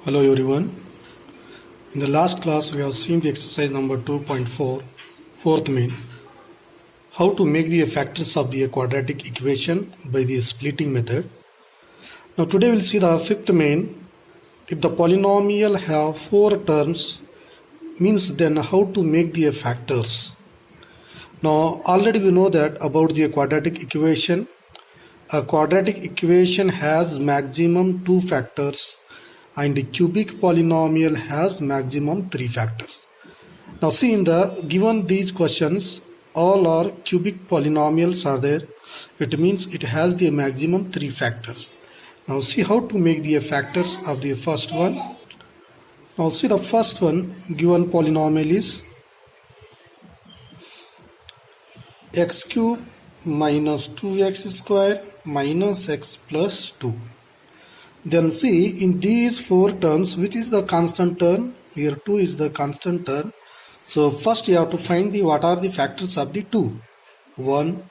Hello everyone. In the last class we have seen the exercise number 2.4, fourth main. How to make the factors of the quadratic equation by the splitting method. Now today we'll see the fifth main. If the polynomial have four terms, means then how to make the factors. Now already we know that about the quadratic equation. A quadratic equation has maximum 2 factors and the cubic polynomial has maximum 3 factors. Now see, in the given these questions, all our cubic polynomials are there. It means it has the maximum 3 factors. Now see how to make the factors of the first one. Now see, the first one given polynomial is x cube minus 2x square minus x plus 2. Then see, in these four terms, which is the constant term? Here 2 is the constant term. So first you have to find the what are the factors of the 2. 1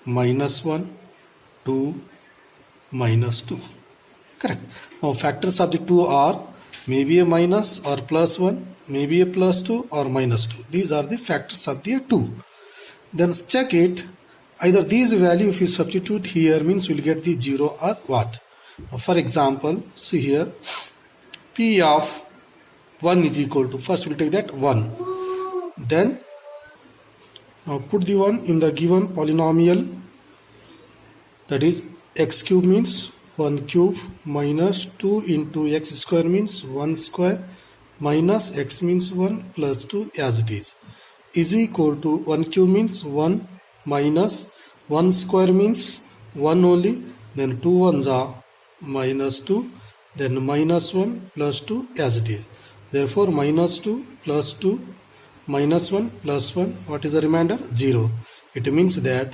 minus 1, 2 minus 2. Correct. Now factors of the 2 are maybe a minus or plus 1, maybe a plus 2 or minus 2. These are the factors of the 2. Then check it. Either these value if you substitute here means we will get the 0 or what. For example, see here, p of 1 is equal to, first we will take that 1. Then now put the 1 in the given polynomial, that is x cube means 1 cube minus 2 into x square means 1 square minus x means 1 plus 2 as it is equal to 1 cube means 1 minus 1 square means 1 only, then 2 ones are minus 2, then minus 1 plus 2 as it is. Therefore minus 2 plus 2 minus 1 plus 1, what is the remainder? 0. It means that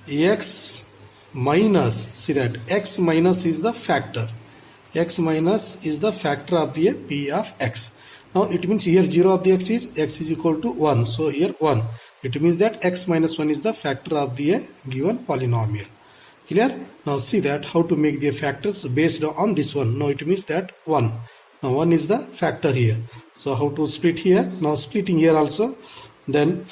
x minus, see that x minus is the factor. X minus is the factor of the p of x. Now it means here 0 of the x is equal to 1. So here 1. It means that x minus 1 is the factor of the given polynomial. Clear? Now see that how to make the factors based on this one. Now it means that 1. Now 1 is the factor here. So how to split here? Now splitting here also. Then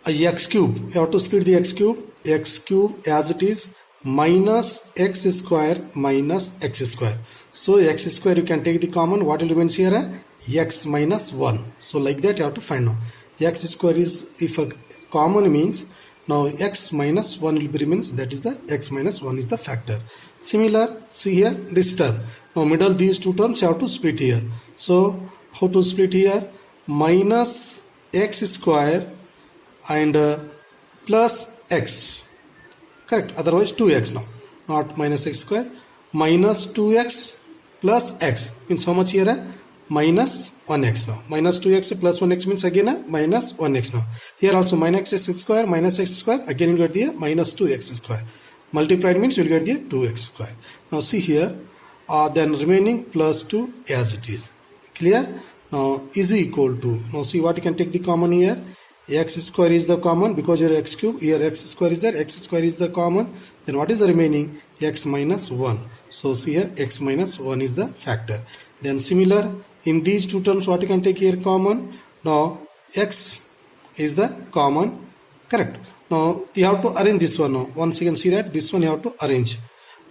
x cube. You have to split the x cube. X cube as it is minus x square minus x square. So x square you can take the common. What will remains here? X minus 1. So like that you have to find out. X square is, if a common means, now x minus 1 will be remains, that is the x minus 1 is the factor. Similar, see here this term. Now middle these two terms you have to split here. So how to split here? Minus x square and plus x. Correct. Otherwise 2x now. Not minus x square. Minus 2x plus x. Means how much here? Minus 1x now. Minus 2x plus 1x means again minus 1x now. Here also minus x square minus x square. Again you will get the minus 2x square. Multiplied means you will get the 2x square. Now see here. Then remaining plus 2 as it is. Clear? Now is equal to. Now see what you can take the common here. X square is the common because here x cube. Here x square is there. X square is the common. Then what is the remaining? X minus 1. So see here x minus 1 is the factor. Then similar. In these two terms, what you can take here common? Now, x is the common. Correct. Now, you have to arrange this one now. Once you can see that, this one you have to arrange.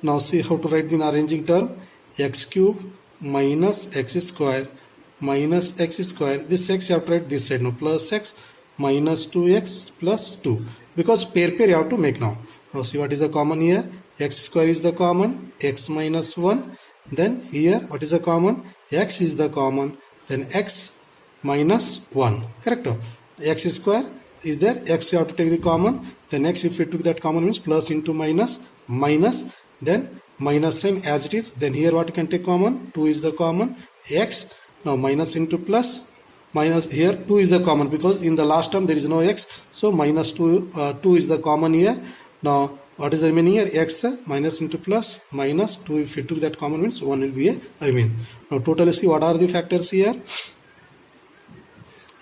Now, see how to write the arranging term. X cube minus x square minus x square. This x you have to write this side now. Plus x minus 2x plus 2. Because pair you have to make now. Now, see what is the common here? X square is the common. X minus 1. Then here, what is the common? X is the common, then x minus 1. Correct? X square is there, x you have to take the common, then x if you took that common means plus into minus, minus, then minus sign as it is, then here what you can take common, 2 is the common, x, now minus into plus, minus, here 2 is the common because in the last term there is no x, so minus 2 is the common here. Now what is the remaining here? X minus into plus minus 2. If you took that common means 1 will be a remain. Now totally see what are the factors here.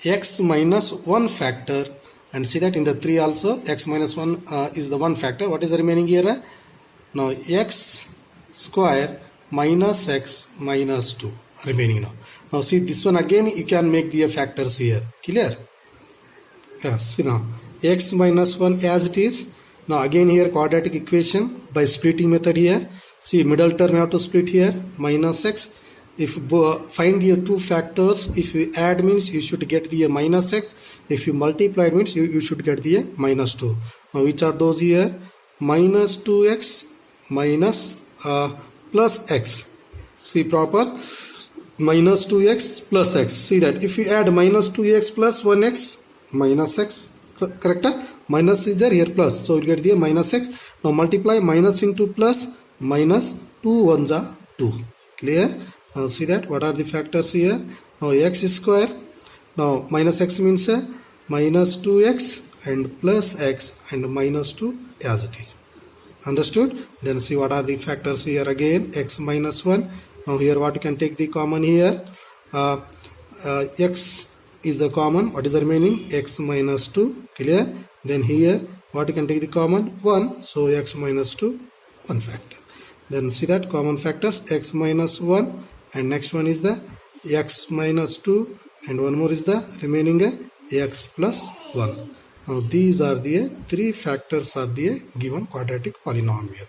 X minus 1 factor, and see that in the 3 also x minus 1 is the 1 factor. What is the remaining here? Now x square minus x minus 2 remaining now. Now see this one again you can make the factors here. Clear? Yeah, see now x minus 1 as it is. Now again here quadratic equation by splitting method here. See middle term you have to split here minus x. If you find the two factors, if you add means you should get the minus x. If you multiply means you should get the minus 2. Now which are those here? Minus 2x minus plus x. See proper minus 2x plus x. See that if you add minus 2x plus 1x minus x, correct? Minus is there, here plus, so you get the minus x. Now multiply minus into plus, minus 2 ones are 2. Clear? Now see that what are the factors here? Now x square. Now minus x means minus 2x and plus x and minus 2 as it is. Understood? Then see what are the factors here again. X minus 1. Now here what you can take the common here. X is the common. What is the remaining? X minus 2. Clear? Then here what you can take the common? 1. So x minus 2, 1 factor. Then see that common factors x minus 1 and next one is the x minus 2 and one more is the remaining x plus 1. Now these are the three factors of the given quadratic polynomial.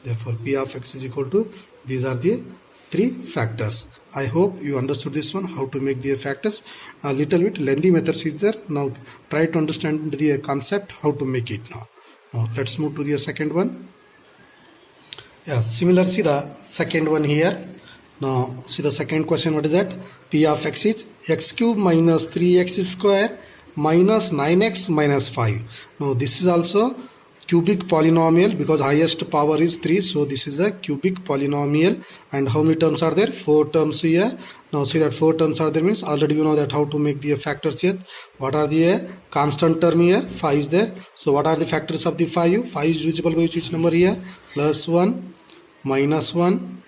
Therefore p of x is equal to, these are the three factors. I hope you understood this one, how to make the factors. A little bit lengthy methods is there. Now try to understand the concept, how to make it now. Now let's move to the second one. Yeah, similar, see the second one here. Now see the second question, what is that? P of x is x cube minus 3x square minus 9x minus 5. Now this is also cubic polynomial because highest power is 3. So this is a cubic polynomial. And how many terms are there? 4 terms here. Now see that 4 terms are there means already you know that how to make the factors here. What are the constant term here? 5 is there. So what are the factors of the 5? 5 is divisible by which number here? Plus 1, minus 1,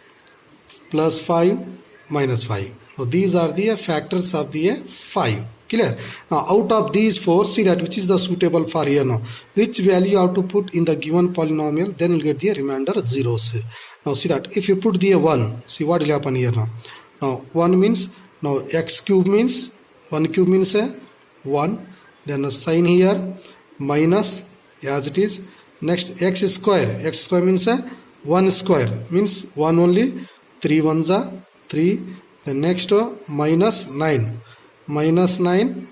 plus 5, minus 5. So these are the factors of the 5. Clear? Now out of these 4, see that which is the suitable for here now. Which value you have to put in the given polynomial, then you'll get the remainder zeros. Now see that if you put the 1, see what will happen here now. Now 1 means, now x cube means, 1 cube means 1. Then a sign here, minus as it is. Next x square means 1 square means 1 only, 3 ones are 3. Then next minus 9. Minus 9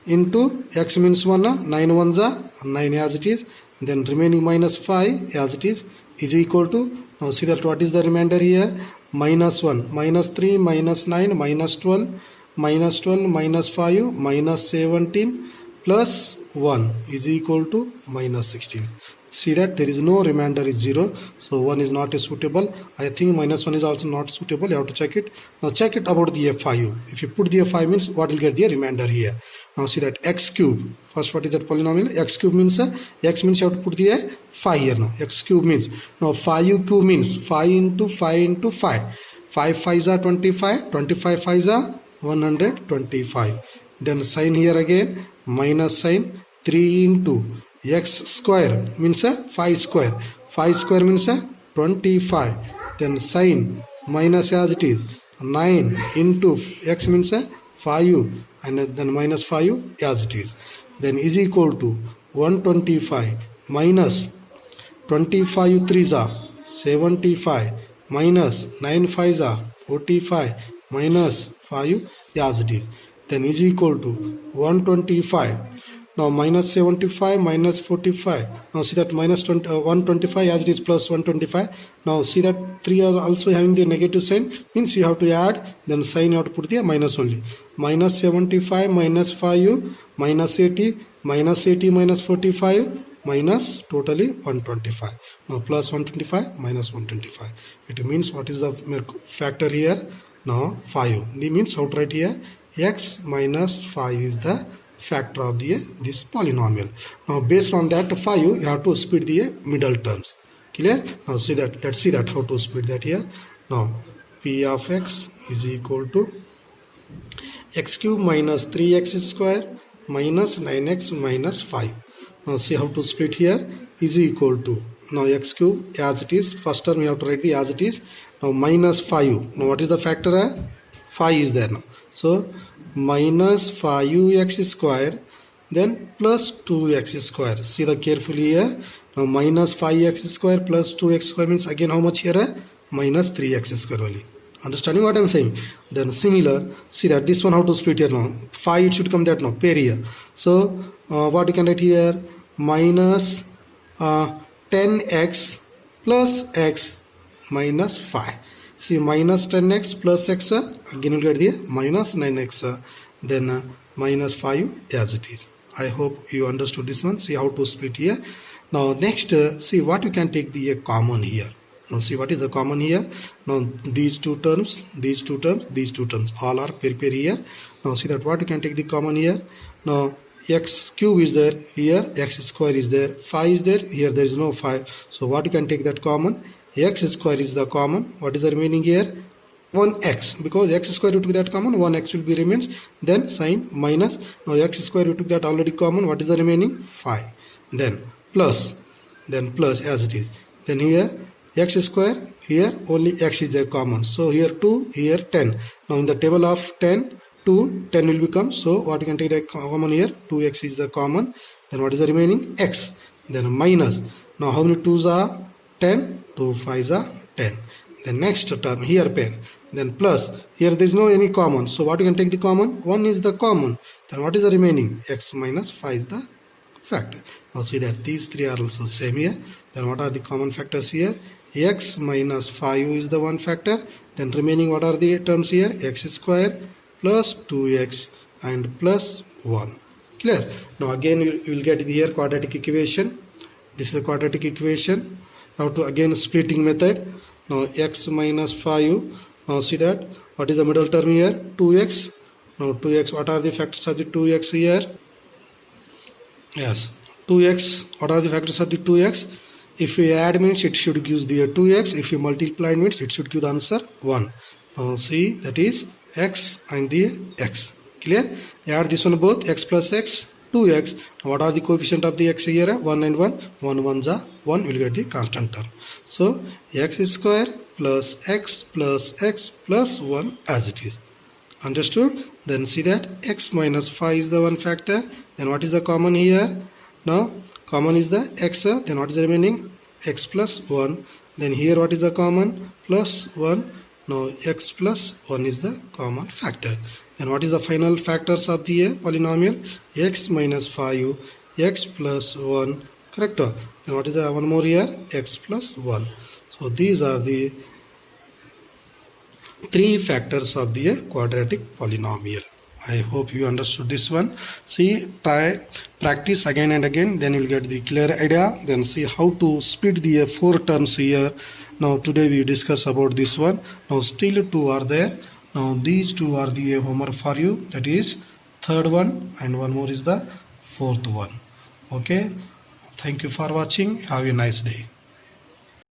into x means 1, 9 ones are 9 as it is. Then remaining minus 5 as it is equal to, now see that what is the remainder here? Minus 1, minus 3, minus 9, minus 12, minus 12, minus 5, minus 17 plus 1 is equal to minus 16. See that there is no remainder is 0. So 1 is not suitable. I think minus 1 is also not suitable. You have to check it. Now check it about the f5. If you put the f5 means what will get the remainder here. Now see that x cube. First what is that polynomial? X cube means x means you have to put the 5 here now. X cube means. Now 5 cube means 5 into 5 into 5. 5 5s are 25. 25 5s are 125. Then sign here again. Minus sign 3 into x square means 5 square. 5 square means 25. Then sign minus as it is 9 into x means 5 and then minus 5 as it is. Then is equal to 125 minus 25 3s are 75 minus 9 5s are 45 minus 5 as it is. Then is equal to 125. Now minus 75 minus 45. Now see that minus 125 as it is plus 125. Now see that 3 are also having the negative sign. Means you have to add. Then sign you have to put the minus only. Minus 75 minus 5 minus 80 minus 80 minus 45 minus totally 125. Now plus 125 minus 125. It means what is the factor here? Now 5. This means outright here x minus 5 is the factor of this polynomial. Now based on that 5 you have to split the middle terms. Clear? Now see that, let's see that how to split that here. Now p of x is equal to x cube minus 3x square minus 9x minus 5. Now see how to split here. Is equal to, now x cube as it is, first term you have to write the as it is, Now minus 5. Now what is the factor? 5 is there now. So minus 5x square then plus 2x square. See the carefully here. Now minus 5x square plus 2x square means again how much here? Minus 3x square only. Understanding what I am saying? Then similar, see that this one how to split here now. 5 it should come that now, pair here. So what you can write here? Minus 10x plus x minus 5. See minus 10x plus x, again you get the minus 9x, then minus 5 as it is. I hope you understood this one. See how to split here. Now next, see what you can take the common here. Now see what is the common here. Now these two terms, these two terms, these two terms, all are pair here. Now see that what you can take the common here. Now x cube is there here, x square is there, 5 is there, here there is no 5. So what you can take that common? X square is the common. What is the remaining here? 1x, because x square you took that common, 1x will be remains, then sign minus. Now x square you took that already common. What is the remaining? 5. Then plus as it is. Then here x square, here only x is there common. So here 2, here 10. Now in the table of 10, 2, 10 will become. So what you can take the common here? 2x is the common. Then what is the remaining? X. Then minus. Now how many 2s are? 10. 2 5s are 10. Then next term here pair. Then plus. Here there is no any common. So what you can take the common? 1 is the common. Then what is the remaining? X minus 5 is the factor. Now see that these three are also same here. Then what are the common factors here? X minus 5 is the one factor. Then remaining what are the terms here? X square plus 2x and plus 1. Clear? Now again you will get the here quadratic equation. This is the quadratic equation. Now to again splitting method. Now x minus 5. Now see that what is the middle term here? 2x. Now 2x, what are the factors of the 2x here? Yes, 2x. What are the factors of the 2x? If you add means it should give the 2x. If you multiply means it should give the answer 1. Now see that is x and the x. Clear? Add this one both, x plus x, 2x. What are the coefficient of the x here? 1 and 1. 1 ones are 1 will get the constant term. So x square plus x plus 1 as it is. Understood? Then see that x minus 5 is the one factor. Then what is the common here? Now common is the x. Then what is the remaining? X plus 1. Then here what is the common? Plus 1. Now x plus 1 is the common factor. Then what is the final factors of the polynomial? X minus 5, x plus 1. Correct? Then what is the one more here? X plus 1. So these are the three factors of the quadratic polynomial. I hope you understood this one. See, try practice again and again, then you will get the clear idea. Then see how to split the 4 terms here. Now today we discuss about this one. Now still 2 are there. Now these 2 are the homework for you. That is third one and one more is the fourth one. Okay. Thank you for watching. Have a nice day.